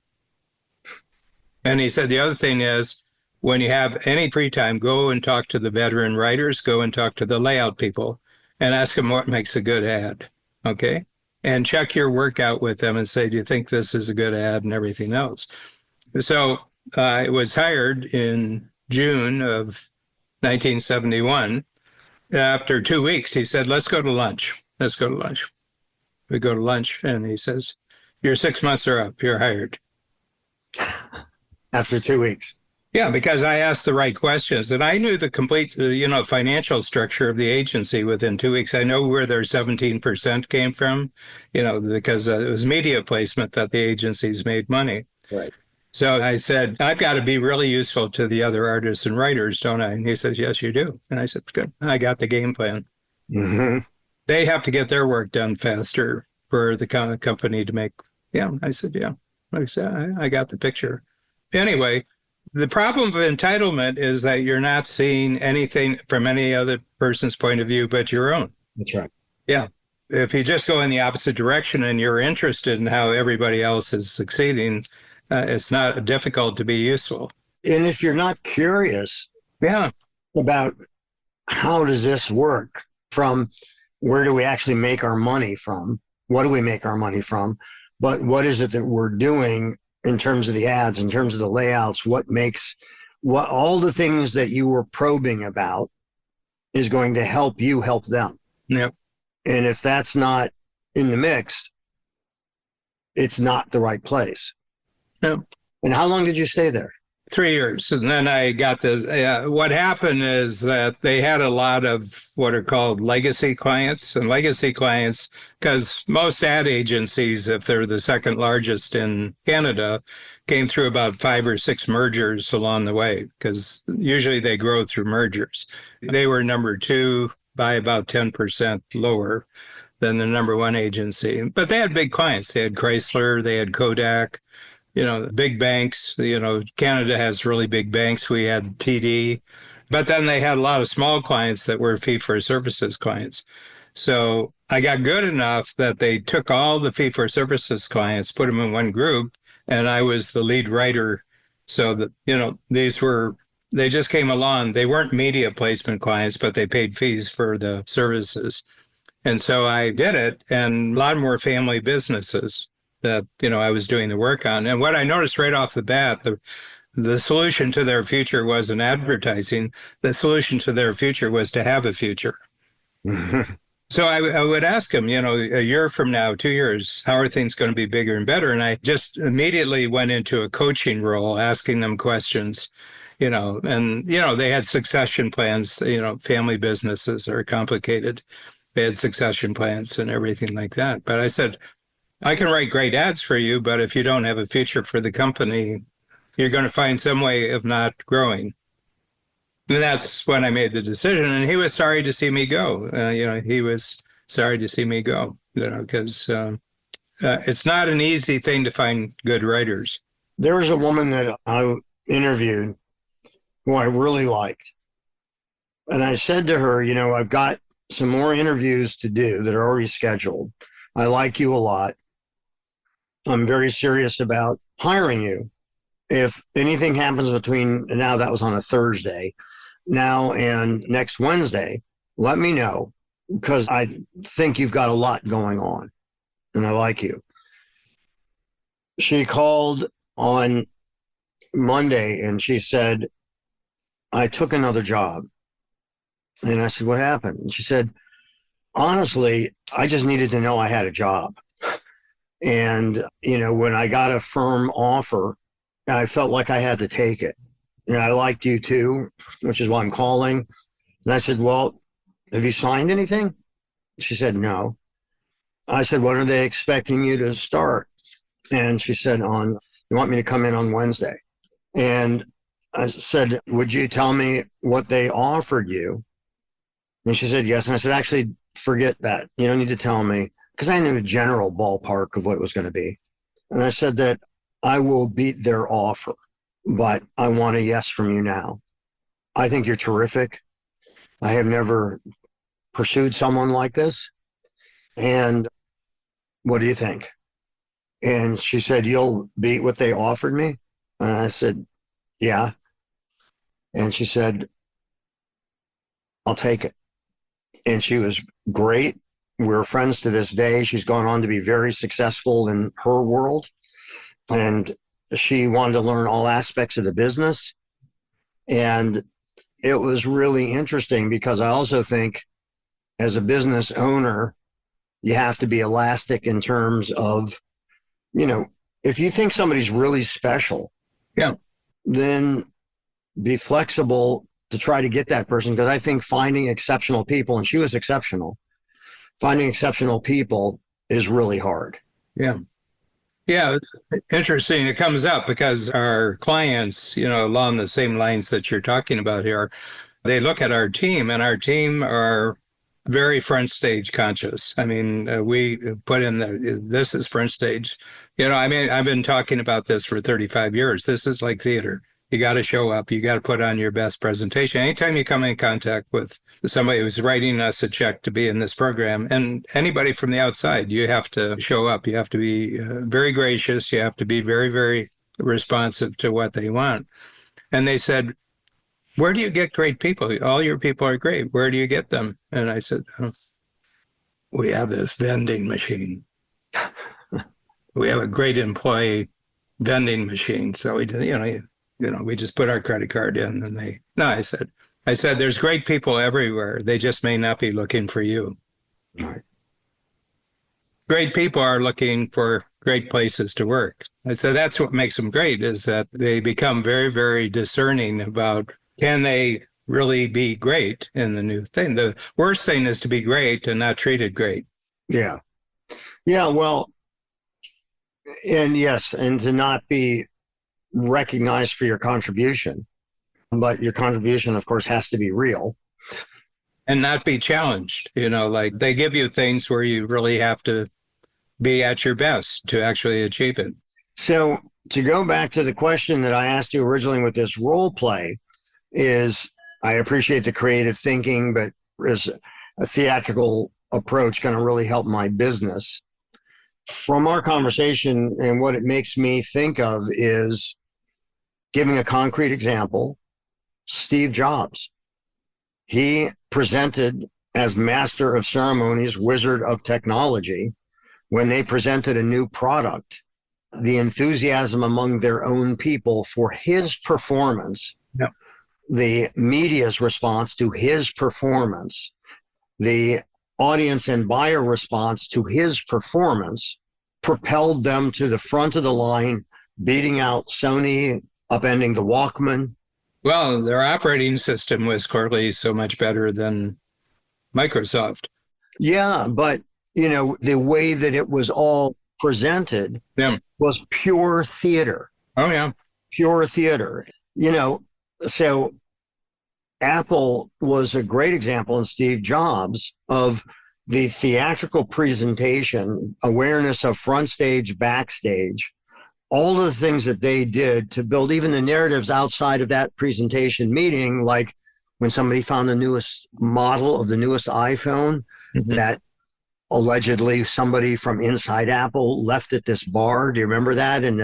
And he said, the other thing is, when you have any free time, go and talk to the veteran writers, go and talk to the layout people and ask them what makes a good ad. Okay. And check your work out with them and say, do you think this is a good ad and everything else? So I was hired in June of 1971. After 2 weeks, he said, let's go to lunch. Let's go to lunch. We go to lunch and he says, your 6 months are up. You're hired. After 2 weeks. Yeah, because I asked the right questions and I knew the complete, financial structure of the agency within 2 weeks. I know where their 17% came from, because it was media placement that the agencies made money. Right. So I said, I've got to be really useful to the other artists and writers, don't I? And he says, yes, you do. And I said, good. I got the game plan. Hmm. They have to get their work done faster for the company to make. Yeah. I said, yeah. I said, I got the picture. Anyway, the problem of entitlement is that you're not seeing anything from any other person's point of view but your own. That's right. Yeah. If you just go in the opposite direction and you're interested in how everybody else is succeeding, it's not difficult to be useful. And if you're not curious Yeah. about how does this work, from where do we actually make our money from? What do we make our money from? But what is it that we're doing in terms of the ads, in terms of the layouts? What makes what all the things that you were probing about is going to help you help them. Yep. And if that's not in the mix, it's not the right place. Yep. And how long did you stay there? 3 years. And then I got this. What happened is that they had a lot of what are called legacy clients, and legacy clients, because most ad agencies, if they're the second largest in Canada, came through about 5 or 6 mergers along the way, because usually they grow through mergers. They were number 2 by about 10% lower than the number 1 agency. But they had big clients. They had Chrysler, they had Kodak, big banks. Canada has really big banks. We had TD, but then they had a lot of small clients that were fee for services clients. So I got good enough that they took all the fee for services clients, put them in one group, and I was the lead writer. So that, they just came along. They weren't media placement clients, but they paid fees for the services. And so I did it, and a lot more family businesses that, I was doing the work on. And what I noticed right off the bat, the solution to their future wasn't advertising. The solution to their future was to have a future. So I would ask them, a year from now, 2 years, how are things going to be bigger and better? And I just immediately went into a coaching role, asking them questions, and, they had succession plans. Family businesses are complicated. They had succession plans and everything like that. But I said, I can write great ads for you, but if you don't have a future for the company, you're going to find some way of not growing. And that's when I made the decision. And he was sorry to see me go. He was sorry to see me go, because it's not an easy thing to find good writers. There was a woman that I interviewed who I really liked. And I said to her, I've got some more interviews to do that are already scheduled. I like you a lot. I'm very serious about hiring you. If anything happens between now, that was on a Thursday, now and next Wednesday, let me know, because I think you've got a lot going on and I like you. She called on Monday and she said, I took another job. And I said, what happened? And she said, honestly, I just needed to know I had a job. And, when I got a firm offer, I felt like I had to take it. And I liked you too, which is why I'm calling. And I said, well, have you signed anything? She said, no. I said, when are they expecting you to start? And she said, you want me to come in on Wednesday? And I said, would you tell me what they offered you? And she said, yes. And I said, actually, forget that. You don't need to tell me, because I knew a general ballpark of what it was going to be. And I said that I will beat their offer, but I want a yes from you now. I think you're terrific. I have never pursued someone like this. And what do you think? And she said, you'll beat what they offered me? And I said, yeah. And she said, I'll take it. And she was great. We're friends to this day. She's gone on to be very successful in her world. And she wanted to learn all aspects of the business. And it was really interesting, because I also think as a business owner, you have to be elastic in terms of, if you think somebody's really special, Yeah. then be flexible to try to get that person. Because I think finding exceptional people, and she was exceptional, finding exceptional people is really hard. Yeah. Yeah, it's interesting. It comes up because our clients, along the same lines that you're talking about here, they look at our team, and our team are very front stage conscious. I mean, we put in this is front stage. I've been talking about this for 35 years. This is like theater. You got to show up. You got to put on your best presentation. Anytime you come in contact with somebody who's writing us a check to be in this program, and anybody from the outside, you have to show up. You have to be very gracious. You have to be very, very responsive to what they want. And they said, where do you get great people? All your people are great. Where do you get them? And I said, we have this vending machine. We have a great employee vending machine. So we did, we just put our credit card in, and I said, there's great people everywhere. They just may not be looking for you. Right. Great people are looking for great places to work. I said, that's what makes them great, is that they become very, very discerning about, can they really be great in the new thing? The worst thing is to be great and not treated great. Yeah. Yeah. Well, and yes, and to not be recognized for your contribution, but your contribution, of course, has to be real. And not be challenged. Like they give you things where you really have to be at your best to actually achieve it. So to go back to the question that I asked you originally with this role play is, I appreciate the creative thinking, but is a theatrical approach going to really help my business? From our conversation, and what it makes me think of is giving a concrete example, Steve Jobs. He presented as master of ceremonies, wizard of technology. When they presented a new product, the enthusiasm among their own people for his performance, yep, the media's response to his performance, the audience and buyer response to his performance propelled them to the front of the line, beating out Sony, upending the Walkman. Well, their operating system was clearly so much better than Microsoft. Yeah, but the way that it was all presented was pure theater. Oh, yeah. Pure theater. So Apple was a great example, and Steve Jobs, of the theatrical presentation, awareness of front stage, backstage, all of the things that they did to build even the narratives outside of that presentation meeting, like when somebody found the newest model of the newest iPhone, that allegedly somebody from inside Apple left at this bar. Do you remember that? And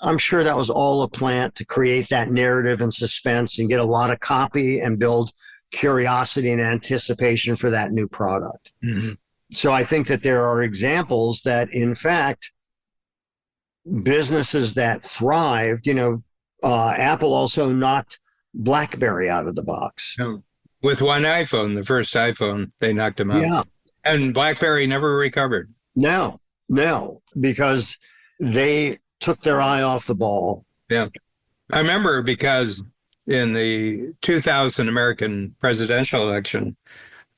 I'm sure that was all a plant to create that narrative and suspense and get a lot of copy and build curiosity and anticipation for that new product. Mm-hmm. So I think that there are examples that, in fact, businesses that thrived, Apple also knocked BlackBerry out of the box. With one iPhone, the first iPhone, they knocked them out. Yeah. And BlackBerry never recovered. No, because they took their eye off the ball. Yeah. I remember because in the 2000 American presidential election,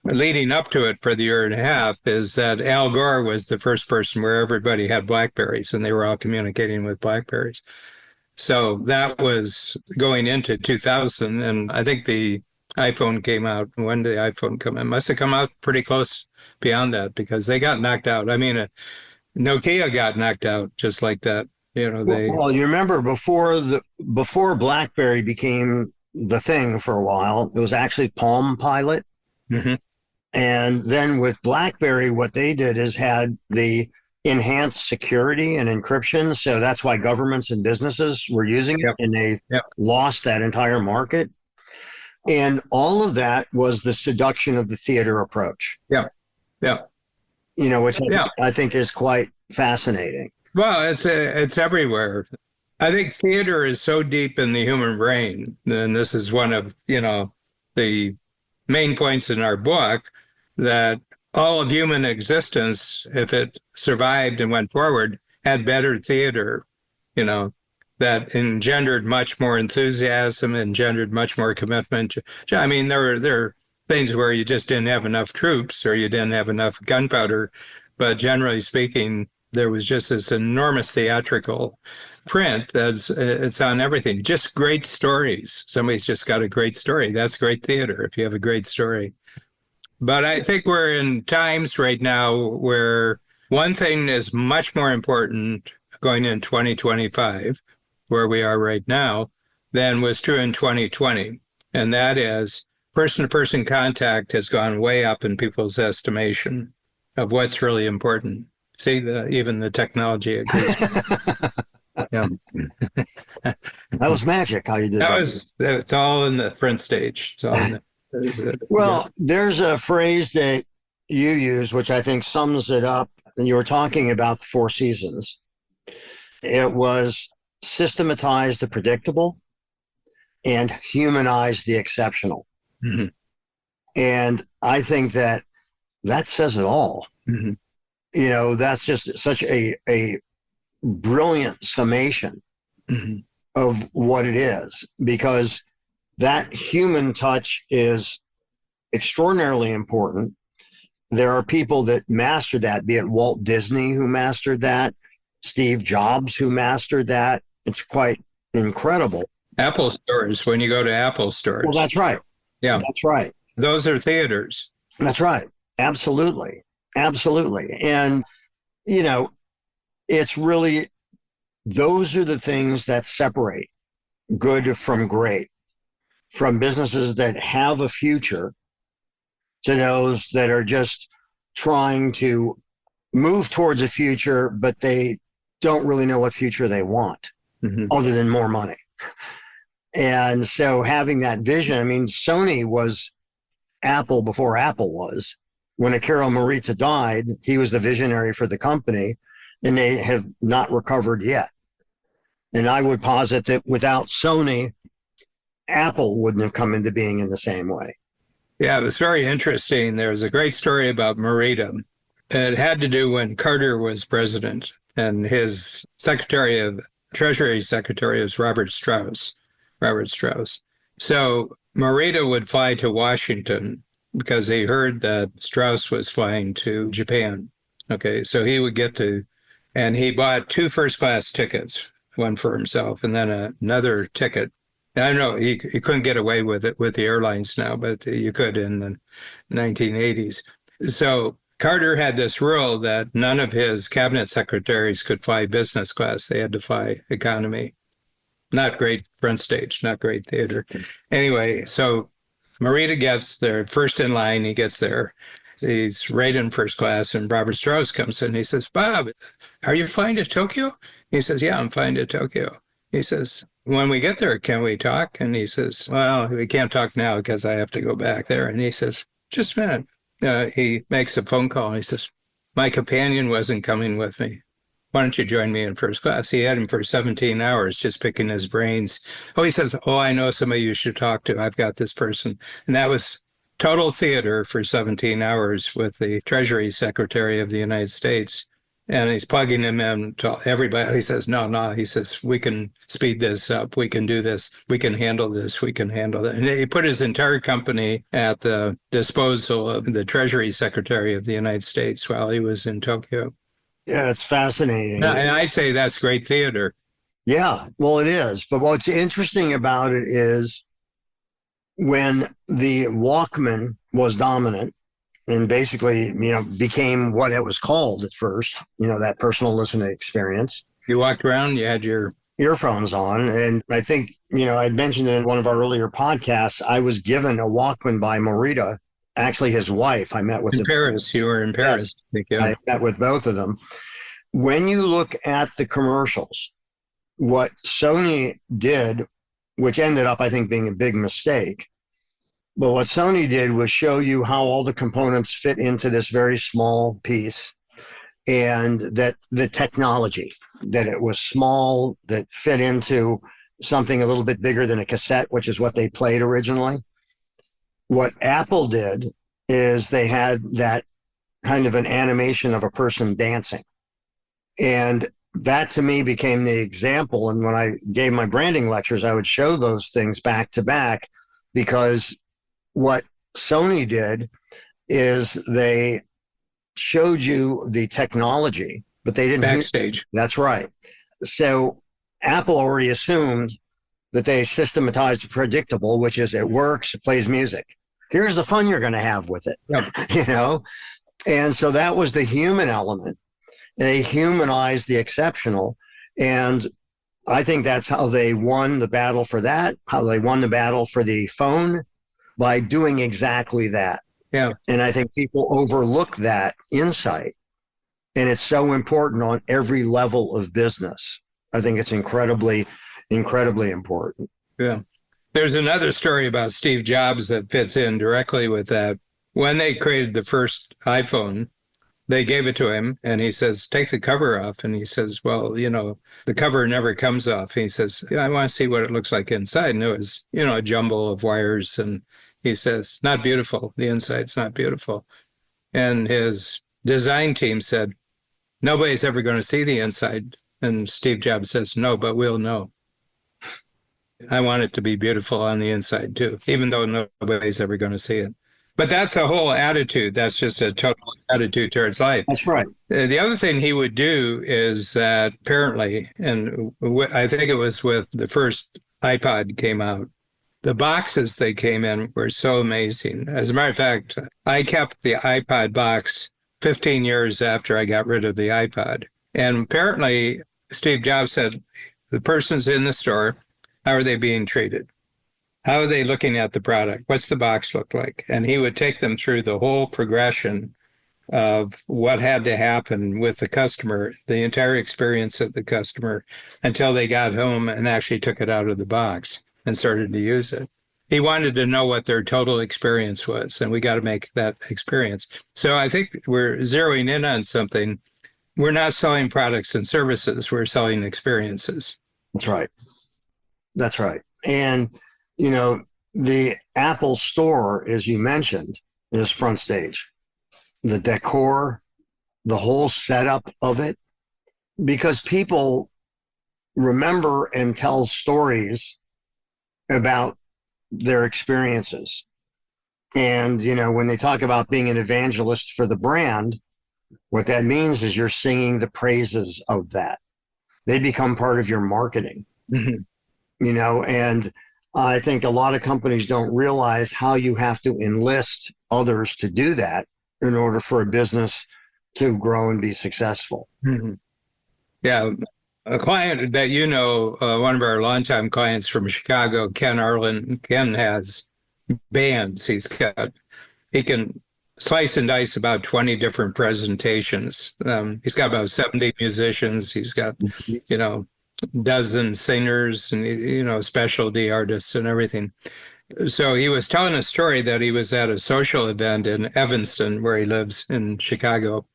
leading up to it for the year and a half, is that Al Gore was the first person where everybody had BlackBerries and they were all communicating with BlackBerries. So that was going into 2000. And I think the iPhone came out. When did the iPhone come in? It must have come out pretty close beyond that, because they got knocked out. I mean, Nokia got knocked out just like that. Well, you remember before BlackBerry became the thing for a while, it was actually Palm Pilot. Mm-hmm. And then with BlackBerry, what they did is had the enhanced security and encryption. So that's why governments and businesses were using it, and they lost that entire market. And all of that was the seduction of the theater approach. Yeah. Which I think is quite fascinating. Well, it's everywhere. I think theater is so deep in the human brain, and this is one of, the main points in our book, that all of human existence, if it survived and went forward, had better theater, that engendered much more enthusiasm, engendered much more commitment. I mean, there are things where you just didn't have enough troops or you didn't have enough gunpowder, but generally speaking, there was just this enormous theatrical print that's it's on everything. Just great stories. Somebody's just got a great story. That's great theater if you have a great story. But I think we're in times right now where one thing is much more important going in 2025, where we are right now, than was true in 2020. And that is person-to-person contact has gone way up in people's estimation of what's really important. See, even the technology agrees. Yeah. That was magic how you did that. It's all in the front stage. It's all in Well, there's a phrase that you used, which I think sums it up. And you were talking about the four seasons. It was systematize the predictable and humanize the exceptional. Mm-hmm. And I think that says it all. Mm-hmm. You know, that's just such a brilliant summation Mm-hmm. of what it is, because that human touch is extraordinarily important. There are people that master that, be it Walt Disney who mastered that, Steve Jobs who mastered that. It's quite incredible. Apple stores, when you go to Apple stores. Well, that's right. Yeah. That's right. Those are theaters. That's right. Absolutely. Absolutely. And, you know, it's really, those are the things that separate good from great, from businesses that have a future to those that are just trying to move towards a future, but they don't really know what future they want, other than more money. And so having that vision, I mean, Sony was Apple before Apple was. When Akira Morita died, he was the visionary for the company, and they have not recovered yet. And I would posit that without Sony, Apple wouldn't have come into being in the same way. Yeah, it was very interesting. There was a great story about Morita. It had to do when Carter was president, and his Treasury Secretary was Robert Strauss. So Morita would fly to Washington because he heard that Strauss was flying to Japan. Okay, so he would get to, and he bought 2 first-class tickets, one for himself and then another ticket. I don't know, he couldn't get away with it with the airlines now, but you could in the 1980s. So Carter had this rule that none of his cabinet secretaries could fly business class. They had to fly economy. Not great front stage, not great theater. Anyway, so Morita gets there, first in line, he gets there. He's right in first class, and Robert Strauss comes in. He says, "Bob, are you flying to Tokyo?" He says, "Yeah, I'm flying to Tokyo." He says, "When we get there, can we talk?" And he says, "Well, we can't talk now because I have to go back there." And he says, "Just a minute." He makes a phone call, and he says, "My companion wasn't coming with me. Why don't you join me in first class?" He had him for 17 hours just picking his brains. Oh, he says, "Oh, I know somebody you should talk to. I've got this person." And that was total theater for 17 hours with the Treasury Secretary of the United States. And he's plugging him in to everybody. He says, no. He says, "We can speed this up. We can do this. We can handle this. We can handle that." And he put his entire company at the disposal of the Treasury Secretary of the United States while he was in Tokyo. Yeah, it's fascinating. And I'd say that's great theater. Yeah, well, it is. But what's interesting about it is when the Walkman was dominant and basically, became what it was called at first, that personal listening experience. You walked around, you had your earphones on. And I think, I'd mentioned it in one of our earlier podcasts, I was given a Walkman by Morita, actually his wife. I met with in Paris. You were in Paris. Yes, I met with both of them. When you look at the commercials, what Sony did, which ended up, I think, being a big mistake, but what Sony did was show you how all the components fit into this very small piece, and that the technology, that it was small, that fit into something a little bit bigger than a cassette, which is what they played originally. What Apple did is they had that kind of an animation of a person dancing. And that to me became the example. And when I gave my branding lectures, I would show those things back to back, because what Sony did is they showed you the technology, but they didn't. Backstage. That's right. So Apple already assumed that they systematized the predictable, which is it works, it plays music. Here's the fun you're going to have with it, Yep. you know? And so that was the human element. They humanized the exceptional. And I think that's how they won the battle for that, how they won the battle for the phone, by doing exactly that. Yeah. And I think people overlook that insight. And it's so important on every level of business. I think it's incredibly, incredibly important. Yeah. There's another story about Steve Jobs that fits in directly with that. When they created the first iPhone, they gave it to him and he says, take the cover off. And he says, well, you know, the cover never comes off. He says, yeah, I want to see what it looks like inside. And it was, you know, a jumble of wires. And he says, not beautiful. The inside's not beautiful. And his design team said, nobody's ever going to see the inside. And Steve Jobs says, no, but we'll know. I want it to be beautiful on the inside too, even though nobody's ever going to see it. But that's a whole attitude. That's just a total attitude towards life. That's right. The other thing he would do is that apparently, and I think it was with the first iPod came out, the boxes they came in were so amazing. As a matter of fact, I kept the iPod box 15 years after I got rid of the iPod. And apparently, Steve Jobs said, the person's in the store, how are they being treated? How are they looking at the product? What's the box look like? And he would take them through the whole progression of what had to happen with the customer, the entire experience of the customer, until they got home and actually took it out of the box and started to use it. He wanted to know what their total experience was, and we got to make that experience. So I think we're zeroing in on something. We're not selling products and services, we're selling experiences. That's right. That's right. And, you know, the Apple store, as you mentioned, is front stage. The decor, the whole setup of it, because people remember and tell stories about their experiences. And, you know, when they talk about being an evangelist for the brand, what that means is you're singing the praises of that. They become part of your marketing, you know, and I think a lot of companies don't realize how you have to enlist others to do that in order for a business to grow and be successful. Yeah. A client that you know, one of our longtime clients from Chicago, Ken Arlen, Ken has bands. He can slice and dice about 20 different presentations. He's got about 70 musicians. He's got, you know, dozen singers and, you know, specialty artists and everything. So he was telling a story that he was at a social event in Evanston, where he lives in Chicago.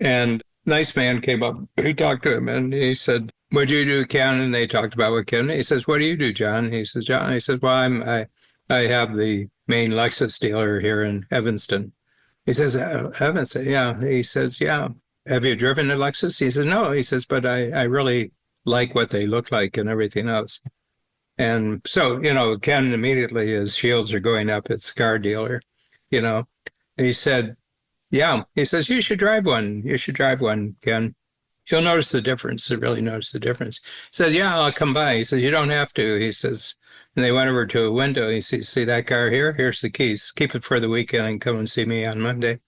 And nice man came up. He talked to him and he said, what do you do, Ken? And they talked about what Ken. He says, what do you do, John? He says, John. He says, well, I have the main Lexus dealer here in Evanston. He says, Evanston, yeah. He says, yeah. Have you driven a Lexus? He says, no. He says, but I really like what they look like and everything else. And so, you know, Ken immediately, his shields are going up. It's a car dealer, you know. And he said, yeah. He says, you should drive one. You should drive one, Ken. You'll notice the difference. You'll really notice the difference. He says, yeah, I'll come by. He says, you don't have to. He says, and they went over to a window. He says, see that car here? Here's the keys. Keep it for the weekend and come and see me on Monday.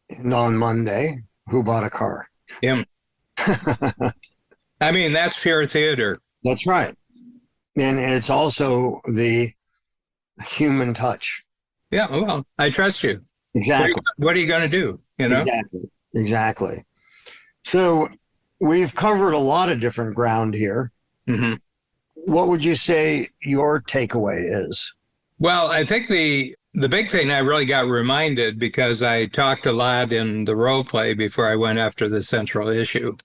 And on Monday, who bought a car? Him. I mean, that's pure theater. That's right. And it's also the human touch. Yeah, well, I trust you. Exactly. What are you going to do? You know? Exactly. So we've covered a lot of different ground here. Mm-hmm. What would you say your takeaway is? Well, I think the big thing, I really got reminded because I talked a lot in the role play before I went after the central issue.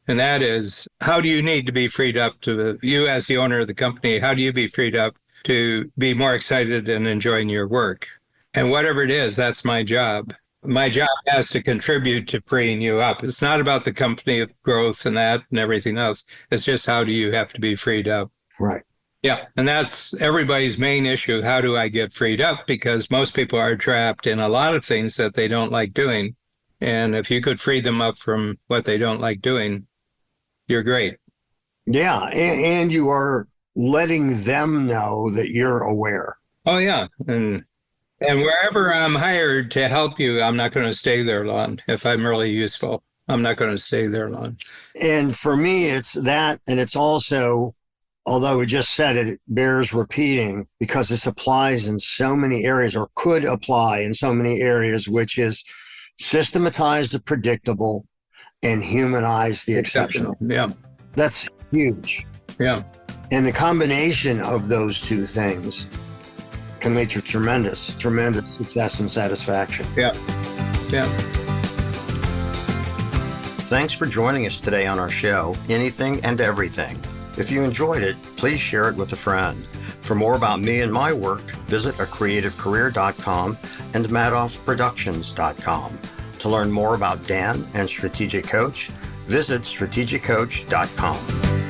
And that is, how do you need to be freed up to, you as the owner of the company, how do you be freed up to be more excited and enjoying your work? And whatever it is, that's my job. My job has to contribute to freeing you up. It's not about the company of growth and that and everything else. It's just how do you have to be freed up? Right. Yeah. And that's everybody's main issue. How do I get freed up? Because most people are trapped in a lot of things that they don't like doing. And if you could free them up from what they don't like doing, you're great. Yeah. And you are letting them know that you're aware. Oh, yeah. And wherever I'm hired to help you, I'm not going to stay there long. If I'm really useful, I'm not going to stay there long. And for me, it's that. And it's also, although we just said it, it bears repeating because this applies in so many areas or could apply in so many areas, which is systematize the predictable and humanize the exceptional. Yeah. That's huge. Yeah. And the combination of those two things can lead to tremendous success and satisfaction. Yeah. Yeah. Thanks for joining us today on our show, Anything and Everything. If you enjoyed it, please share it with a friend. For more about me and my work, visit acreativecareer.com and madoffproductions.com. To learn more about Dan and Strategic Coach, visit strategiccoach.com.